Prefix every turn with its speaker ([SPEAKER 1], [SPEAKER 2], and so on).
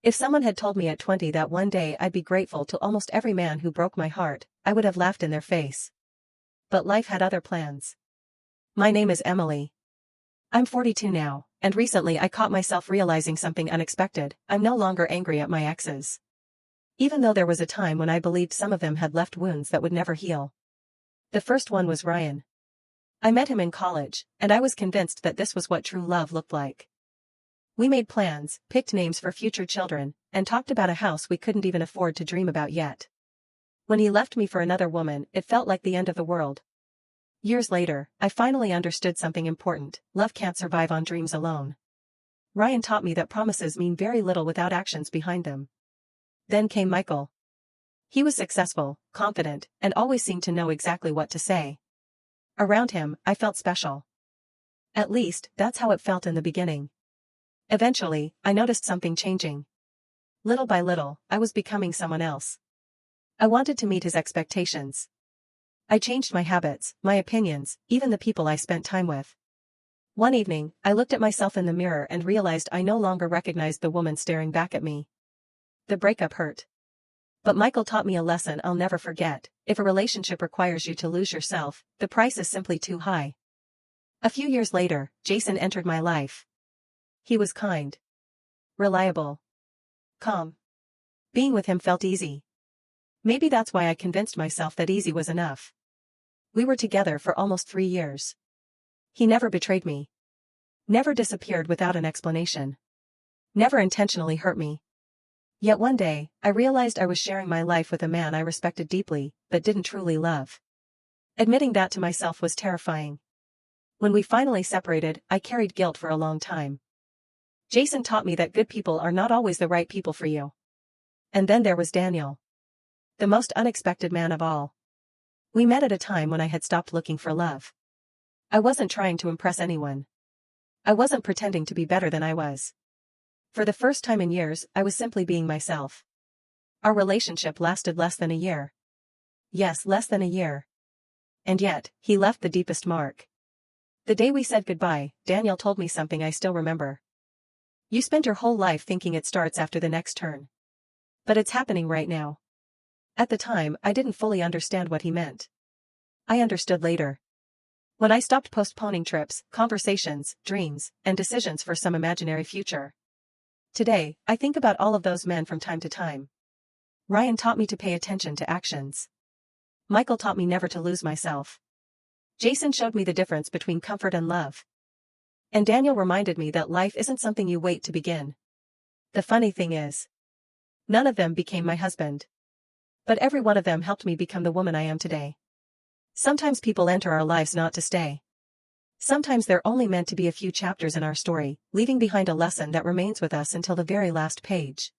[SPEAKER 1] If someone had told me at 20 that one day I'd be grateful to almost every man who broke my heart, I would have laughed in their face. But life had other plans. My name is Emily. I'm 42 now, and recently I caught myself realizing something unexpected. I'm no longer angry at my exes. Even though there was a time when I believed some of them had left wounds that would never heal. The first one was Ryan. I met him in college, and I was convinced that this was what true love looked like. We made plans, picked names for future children, and talked about a house we couldn't even afford to dream about yet. When he left me for another woman, it felt like the end of the world. Years later, I finally understood something important: love can't survive on dreams alone. Ryan taught me that promises mean very little without actions behind them. Then came Michael. He was successful, confident, and always seemed to know exactly what to say. Around him, I felt special. At least, that's how it felt in the beginning. Eventually, I noticed something changing. Little by little, I was becoming someone else. I wanted to meet his expectations. I changed my habits, my opinions, even the people I spent time with. One evening, I looked at myself in the mirror and realized I no longer recognized the woman staring back at me. The breakup hurt. But Michael taught me a lesson I'll never forget: if a relationship requires you to lose yourself, the price is simply too high. A few years later, Jason entered my life. He was kind, reliable, calm. Being with him felt easy. Maybe that's why I convinced myself that easy was enough. We were together for almost 3 years. He never betrayed me. Never disappeared without an explanation. Never intentionally hurt me. Yet one day, I realized I was sharing my life with a man I respected deeply, but didn't truly love. Admitting that to myself was terrifying. When we finally separated, I carried guilt for a long time. Jason taught me that good people are not always the right people for you. And then there was Daniel. The most unexpected man of all. We met at a time when I had stopped looking for love. I wasn't trying to impress anyone. I wasn't pretending to be better than I was. For the first time in years, I was simply being myself. Our relationship lasted less than a year. Yes, less than a year. And yet, he left the deepest mark. The day we said goodbye, Daniel told me something I still remember. You spend your whole life thinking it starts after the next turn. But it's happening right now. At the time, I didn't fully understand what he meant. I understood later. When I stopped postponing trips, conversations, dreams, and decisions for some imaginary future. Today, I think about all of those men from time to time. Ryan taught me to pay attention to actions. Michael taught me never to lose myself. Jason showed me the difference between comfort and love. And Daniel reminded me that life isn't something you wait to begin. The funny thing is, none of them became my husband. But every one of them helped me become the woman I am today. Sometimes people enter our lives not to stay. Sometimes they're only meant to be a few chapters in our story, leaving behind a lesson that remains with us until the very last page.